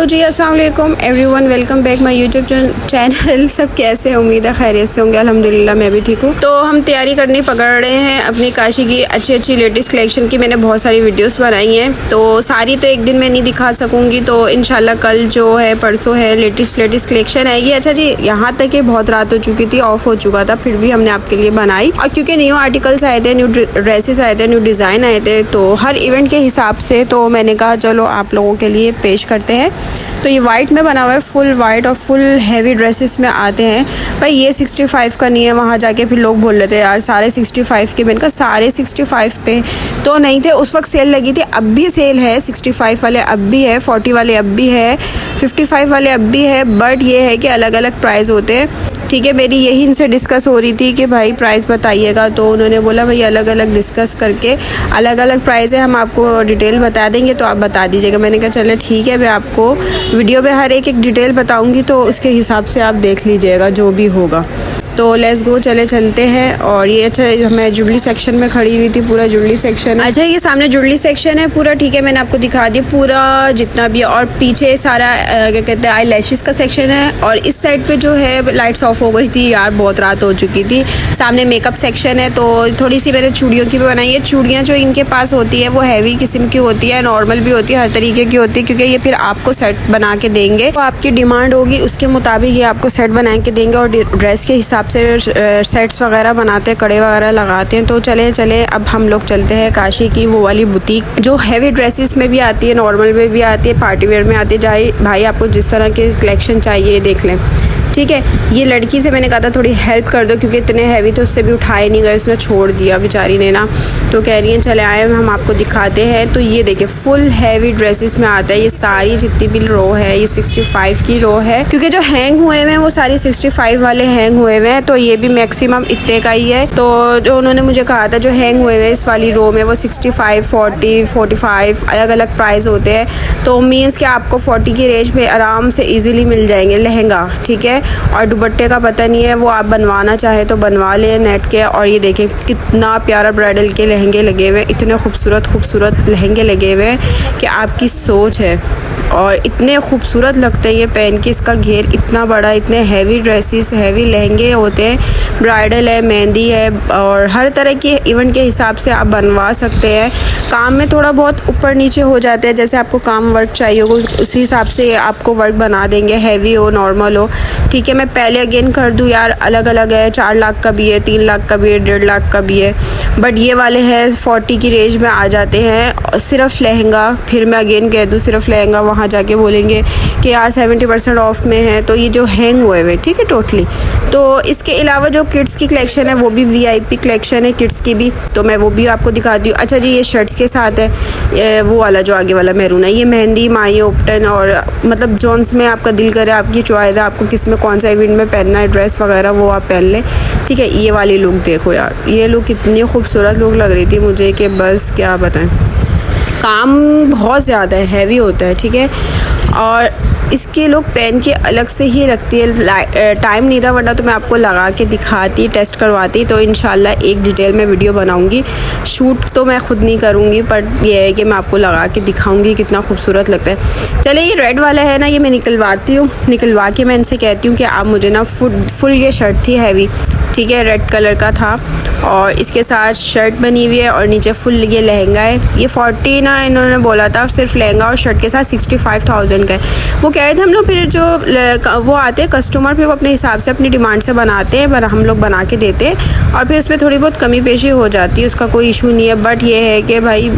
Hello जी, अस्सलाम वालेकुम everyone, welcome back my YouTube channel. सब कैसे हैं? उम्मीद है खैरियत से होंगे। अल्हम्दुलिल्लाह मैं भी ठीक हूँ। तो हम तैयारी करनी पकड़ रहे हैं अपनी काशी की अच्छी लेटेस्ट कलेक्शन की। मैंने बहुत सारी वीडियोस बनाई हैं, तो सारी तो एक दिन में नहीं दिखा सकूँगी, तो इंशाल्लाह कल जो है परसों है लेटेस्ट कलेक्शन आएगी। अच्छा जी, यहाँ तक कि बहुत रात हो चुकी थी, ऑफ हो चुका था, फिर भी हमने आपके लिए बनाई। और क्योंकि न्यू आर्टिकल्स आए थे, न्यू ड्रेसेस आए थे, न्यू डिज़ाइन आए थे, तो हर इवेंट के हिसाब से तो मैंने कहा चलो आप लोगों के लिए पेश करते हैं। तो ये वाइट में बना हुआ है, फुल वाइट और फुल हैवी ड्रेसेस में आते हैं। भाई ये 65 का नहीं है। वहाँ जाके फिर लोग बोल रहे थे यार सारे 65 के। मैंने कहा सारे 65 पे तो नहीं थे, उस वक्त सेल लगी थी। अब भी सेल है, 65 वाले अब भी है, 40 वाले अब भी है, 55 वाले अब भी है। बट ये है कि अलग अलग प्राइस होते हैं। ठीक है, मेरी यही इनसे डिस्कस हो रही थी कि भाई प्राइस बताइएगा, तो उन्होंने बोला भाई अलग अलग डिस्कस करके अलग अलग प्राइस है, हम आपको डिटेल बता देंगे तो आप बता दीजिएगा। मैंने कहा चलो ठीक है, मैं आपको वीडियो में हर एक डिटेल बताऊंगी, तो उसके हिसाब से आप देख लीजिएगा जो भी होगा। तो लेट्स गो, चलते हैं। और ये अच्छा, मैं ज्वेलरी सेक्शन में खड़ी हुई थी, पूरा ज्वेलरी सेक्शन। अच्छा, ये सामने ज्वेलरी सेक्शन है पूरा। ठीक है, मैंने आपको दिखा दिया पूरा जितना भी। और पीछे सारा क्या कहते हैं आई लैशेस का सेक्शन है। और इस साइड पे जो है लाइट्स ऑफ हो गई थी यार, बहुत रात हो चुकी थी। सामने मेकअप सेक्शन है, तो थोड़ी सी मैंने चूड़ियों की भी बनाई है। चूड़ियाँ जो इनके पास होती है वो हैवी किस्म की होती है, नॉर्मल भी होती है, हर तरीके की होती है, क्योंकि ये फिर आपको सेट बना के देंगे। तो आपकी डिमांड होगी उसके मुताबिक ये आपको सेट बना के देंगे। और ड्रेस के हिसाब से सेट्स वगैरह बनाते हैं, कड़े वगैरह लगाते हैं। तो चले अब हम लोग चलते हैं काशी की वो वाली बुटीक जो हैवी ड्रेसेस में भी आती है, नॉर्मल में भी आती है, पार्टी वेयर में आती है। जाए भाई आपको जिस तरह की कलेक्शन चाहिए देख लें। ठीक है, ये लड़की से मैंने कहा था थोड़ी हेल्प कर दो, क्योंकि इतने हैवी तो उससे भी उठाए नहीं गए, उसने छोड़ दिया बेचारी ने ना। तो कह रही है चले आए हम आपको दिखाते हैं। तो ये देखिए फुल हैवी ड्रेसेस में आता है। ये सारी जितनी भी रो है ये 65 की रो है, क्योंकि जो हैंग हुए हुए हैं वो सारी 65 वाले हैंग हुए हुए हैं। तो ये भी मैक्सिमम इतने का ही है। तो जो उन्होंने मुझे कहा था जो हैंग हुए हुए इस वाली रो में वो 65, 40, 45 अलग अलग प्राइस होते हैं। तो मीन्स कि आपको 40 की रेंज में आराम से ईजिली मिल जाएंगे लहंगा। ठीक है, और दुपट्टे का पता नहीं है, वो आप बनवाना चाहे तो बनवा लें नेट के। और ये देखें कितना प्यारा ब्राइडल के लहंगे लगे हुए, इतने खूबसूरत लहंगे लगे हुए हैं कि आपकी सोच है। और इतने खूबसूरत लगते हैं ये पहन के। इसका घेर इतना बड़ा, इतने हैवी ड्रेसेस, हैवी लहंगे होते हैं। ब्राइडल है, मेहंदी है, और हर तरह के इवेंट के हिसाब से आप बनवा सकते हैं। काम में थोड़ा बहुत ऊपर नीचे हो जाते हैं, जैसे आपको काम वर्क चाहिए हो उसी हिसाब से आपको वर्क बना देंगे, हैवी हो नॉर्मल हो। ठीक है, मैं पहले अगेन कर दूँ यार, अलग अलग है, 4 लाख का भी है, 3 लाख का भी है, 1.5 लाख का भी है। बट ये वाले हैं 40 की रेंज में आ जाते हैं, सिर्फ लहंगा। फिर मैं अगेन कह दूँ सिर्फ लहंगा, वहाँ जाके बोलेंगे कि यार 70% ऑफ में है। तो ये जो हैंग हुए हुए, ठीक है टोटली। तो इसके अलावा जो किड्स की कलेक्शन है वो भी VIP कलेक्शन है किड्स की भी, तो मैं वो भी आपको दिखाती हूँ। अच्छा जी, ये शर्ट्स के साथ है, वो वाला जो आगे वाला मैरून है, ये मेहंदी, माई ओपटन, और मतलब जोन्स में आपका दिल करे, आपकी चॉइस है, आपको किस में कौन सा इवेंट में पहनना है ड्रेस वगैरह वो आप पहन लें। ठीक है, ये वाली लुक देखो यार, ये लुक इतनी खूबसूरत लुक लग रही थी मुझे कि बस क्या बताएं। काम बहुत ज़्यादा है, हैवी होता है। ठीक है, और इसके लोग पहन के अलग से ही रखती है। टाइम नहीं था, वरना तो मैं आपको लगा के दिखाती, टेस्ट करवाती। तो इंशाल्लाह एक डिटेल में वीडियो बनाऊंगी। शूट तो मैं खुद नहीं करूंगी, पर यह है कि मैं आपको लगा के दिखाऊंगी कितना खूबसूरत लगता है। चले, ये रेड वाला है ना, ये मैं निकलवाती हूँ। निकलवा के मैं इनसे कहती हूँ कि आप मुझे ना फुल ये शर्ट थी हैवी, ठीक है, रेड कलर का था, और इसके साथ शर्ट बनी हुई है, और नीचे फुल ये लहंगा है। ये 40 ना इन्होंने बोला था, सिर्फ लहंगा और शर्ट के साथ 65,000 का है। वो कह रहे थे हम लोग फिर जो वो आते हैं कस्टमर, फिर वो अपने हिसाब से अपनी डिमांड से बनाते हैं, हम लोग बना के देते हैं, और फिर उसमें थोड़ी बहुत कमी पेशी हो जाती है, उसका कोई इशू नहीं है। बट ये है कि भाई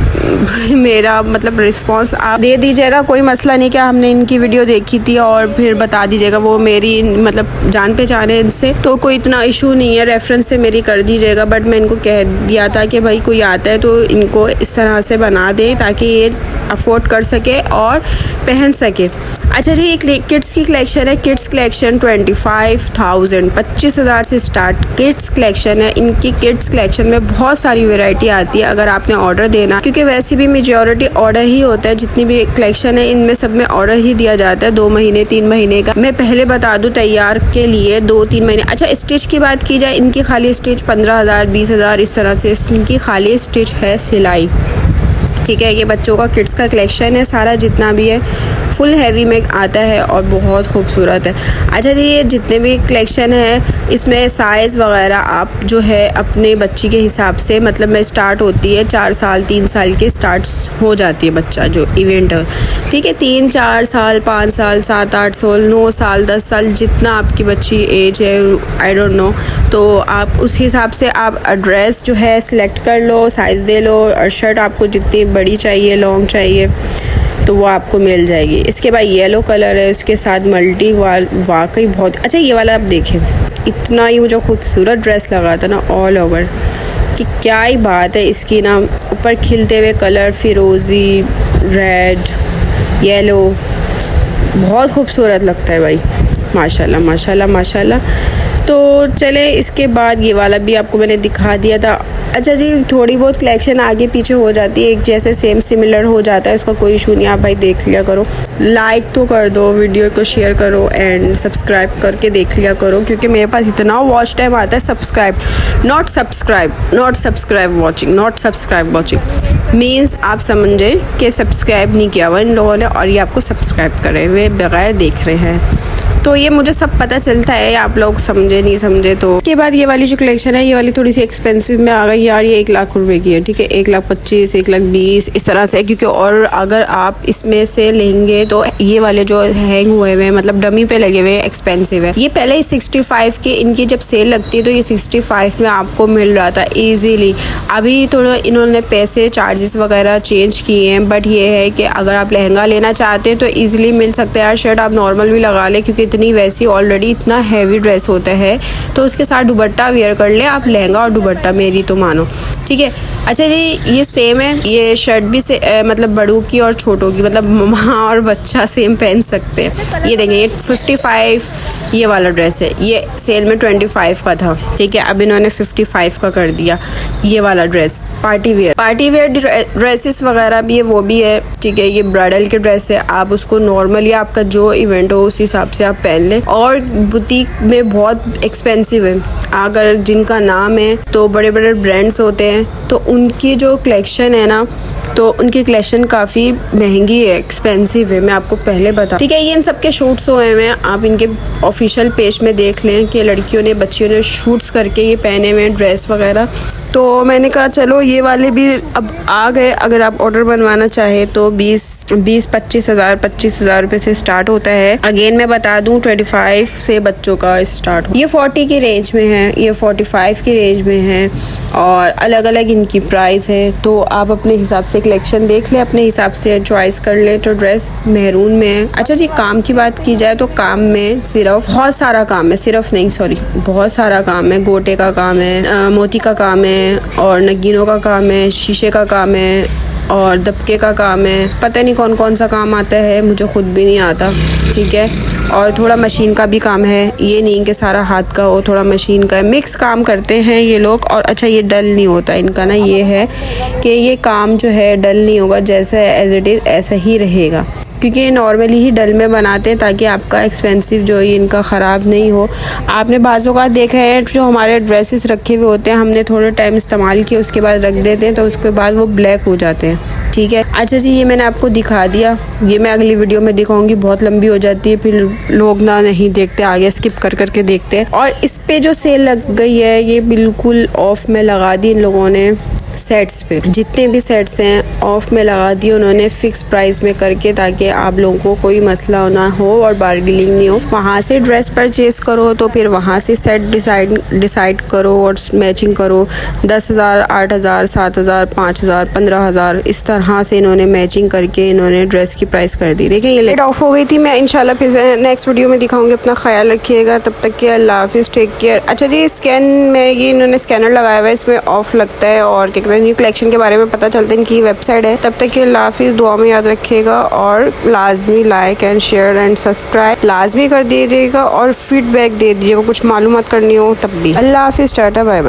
मेरा मतलब रिस्पांस आप दे दीजिएगा, कोई मसला नहीं कि हमने इनकी वीडियो देखी थी और फिर बता दीजिएगा। वो मेरी मतलब जान पहचान है इनसे, तो कोई इतना इशू नहीं है, रेफरेंस से मेरी कर दीजिएगा। बट मैं इनको कह दिया था कि भाई कोई आता है तो इनको इस तरह से बना दें ताकि ये अफोर्ड कर सके और पहन सके। अच्छा जी, एक किड्स की कलेक्शन है, किड्स कलेक्शन 25,000 25,000 से स्टार्ट किड्स कलेक्शन है। इनकी किड्स कलेक्शन में बहुत सारी वैरायटी आती है अगर आपने ऑर्डर देना, क्योंकि वैसे भी मेजॉरिटी ऑर्डर ही होता है। जितनी भी कलेक्शन है इनमें सब में ऑर्डर ही दिया जाता है, 2 महीने 3 महीने का। मैं पहले बता दूं तैयार के लिए 2-3 महीने। अच्छा, स्टिच की बात की जाए, इनकी खाली स्टिच 15,000 20,000 इस तरह से इनकी खाली स्टिच है, सिलाई। ठीक है, ये बच्चों का किड्स का कलेक्शन है सारा जितना भी है, फुल हैवी में आता है और बहुत खूबसूरत है। अच्छा जी, ये जितने भी कलेक्शन है इसमें साइज़ वगैरह आप जो है अपने बच्ची के हिसाब से, मतलब में स्टार्ट होती है 4 साल 3 साल के स्टार्ट हो जाती है बच्चा जो इवेंट है, ठीक है। 3 4 साल 5 साल 7 8 साल 9 साल 10 साल जितना आपकी बच्ची एज है, आई डोंट नो, तो आप उस हिसाब से आप ड्रेस जो है सिलेक्ट कर लो, साइज़ दे लो, और शर्ट आपको जितनी बड़ी चाहिए लॉन्ग चाहिए तो वो आपको मिल जाएगी। इसके बाद येलो कलर है, उसके साथ मल्टी वाकई बहुत अच्छा। ये वाला आप देखें, इतना ही मुझे खूबसूरत ड्रेस लगा था ना ऑल ओवर कि क्या ही बात है इसकी ना। ऊपर खिलते हुए कलर, फिरोज़ी, रेड, येलो, बहुत खूबसूरत लगता है भाई, माशाल्लाह माशाल्लाह माशाल्लाह। तो चले, इसके बाद ये वाला भी आपको मैंने दिखा दिया था। अच्छा जी, थोड़ी बहुत कलेक्शन आगे पीछे हो जाती है, एक जैसे सेम सिमिलर हो जाता है, उसका कोई इशू नहीं, आप भाई देख लिया करो, लाइक तो कर दो, वीडियो को शेयर करो एंड सब्सक्राइब करके देख लिया करो, क्योंकि मेरे पास इतना वॉच टाइम आता है। Subscribe not subscribe watching means आप समझे कि सब्सक्राइब नहीं किया हुआ इन लोगों ने और ये आपको सब्सक्राइब करे हुए बगैर देख रहे हैं। तो ये मुझे सब पता चलता है, आप लोग समझे नहीं समझे तो। इसके बाद ये वाली जो कलेक्शन है, ये वाली थोड़ी सी एक्सपेंसिव में आ गई यार, ये 1 लाख रुपए की है, ठीक है। 1,25,000 1,20,000 इस तरह से, क्योंकि और अगर आप इसमें से लेंगे तो ये वाले जो हैंग हुए हुए मतलब डमी पे लगे हुए एक्सपेंसिव है। ये पहले 65 के, इनकी जब सेल लगती है तो ये 65 में आपको मिल रहा था ईजीली। अभी थोड़ा इन्होंने पैसे चार्जेस वगैरह चेंज किए हैं, बट ये है कि अगर आप लहंगा लेना चाहते हैं तो ईजिली मिल सकता है यार। शर्ट आप नॉर्मल भी लगा ले, क्योंकि इतनी वैसी ऑलरेडी इतना हैवी ड्रेस होता है, तो उसके साथ दुपट्टा वेयर कर ले आप, लहंगा और दुपट्टा, मेरी तो मानो, ठीक है। अच्छा जी, ये सेम है, ये शर्ट भी से मतलब बड़ों की और छोटों की, मतलब माँ और बच्चा सेम पहन सकते हैं। ये देखें, ये 55 ये वाला ड्रेस है, ये सेल में 25 का था, ठीक है। अब इन्होंने 55 का कर दिया। ये वाला ड्रेस पार्टी वेयर ड्रेसेस वगैरह भी है, वो भी है, ठीक है। ये ब्राइडल के ड्रेस है, आप उसको नॉर्मली आपका जो इवेंट हो उस हिसाब से आप पहन लें, और बुटीक में बहुत एक्सपेंसिव है। अगर जिनका नाम है तो बड़े बड़े ब्रांड्स होते हैं, तो उनकी जो कलेक्शन है ना, तो उनकी कलेक्शन काफ़ी महंगी है, एक्सपेंसिव है, मैं आपको पहले बता, ठीक है। ये इन सब के शूट्स हुए हैं, आप इनके ऑफिशियल पेज में देख लें कि लड़कियों ने बच्चियों ने शूट्स करके ये पहने हुए ड्रेस वगैरह। तो मैंने कहा चलो ये वाले भी अब आ गए, अगर आप ऑर्डर बनवाना चाहे तो 20-25 हज़ार रुपये से स्टार्ट होता है। अगेन मैं बता दूं 25 से बच्चों का स्टार्ट, ये 40 की रेंज में है, ये 45 की रेंज में है, और अलग अलग इनकी प्राइस है। तो आप अपने हिसाब से कलेक्शन देख लें, अपने हिसाब से चॉइस कर लें। तो ड्रेस मेहरून में है। अच्छा जी, काम की बात की जाए तो काम में सिर्फ बहुत सारा काम है, सिर्फ नहीं सॉरी बहुत सारा काम है। गोटे का काम है, मोती का काम है, और नगीनों का काम है, शीशे का काम है, और दबके का काम है, पता नहीं कौन कौन सा काम आता है, मुझे खुद भी नहीं आता, ठीक है। और थोड़ा मशीन का भी काम है, ये नहीं कि सारा हाथ का हो, थोड़ा मशीन का है, मिक्स काम करते हैं ये लोग। और अच्छा, ये डल नहीं होता इनका ना, ये है कि ये काम जो है डल नहीं होगा, जैसे एज इट इज़ ऐसा ही रहेगा, क्योंकि ये नॉर्मली ही डल में बनाते हैं ताकि आपका एक्सपेंसिव जो है इनका ख़राब नहीं हो। आपने बाज़ों का देखा है जो हमारे ड्रेसेस रखे हुए होते हैं, हमने थोड़े टाइम इस्तेमाल किए उसके बाद रख देते हैं, तो उसके बाद वो ब्लैक हो जाते हैं, ठीक है। अच्छा जी, ये मैंने आपको दिखा दिया, ये मैं अगली वीडियो में दिखाऊंगी, बहुत लंबी हो जाती है, फिर लोग ना नहीं देखते, आगे स्किप कर करके देखते हैं। और इस पे जो सेल लग गई है, ये बिल्कुल ऑफ में लगा दी इन लोगों ने, सेट्स पे जितने भी सेट्स हैं ऑफ में लगा दिए उन्होंने, फिक्स प्राइस में करके, ताकि आप लोगों को कोई मसला ना हो और बार्गेनिंग नहीं हो। वहाँ से ड्रेस परचेज करो तो फिर वहाँ से सेट डिसाइड करो और मैचिंग करो। 10,000 8,000 7,000 5,000 15,000 इस तरह से इन्होंने मैचिंग करके इन्होंने ड्रेस की प्राइस कर दी। देखिए ये लेट ऑफ हो गई थी, मैं इंशाल्लाह फिर नेक्स्ट वीडियो में दिखाऊंगी। अपना ख्याल रखिएगा, तब तक के अल्लाह हाफिज़, टेक केयर। अच्छा जी, स्कैन में ये इन्होंने स्कैनर लगाया हुआ है, इसमें ऑफ लगता है और न्यू कलेक्शन के बारे में पता चलता है, इनकी वेबसाइट है। तब तक के अल्लाह हाफिज़, दुआ में याद रखिएगा और लाजमी like and share and subscribe लाजमी कर दीजिएगा और फीडबैक दे दीजिएगा, कुछ मालूमात करनी हो तब भी। अल्लाह हाफिज़, टाटा बाय बाय।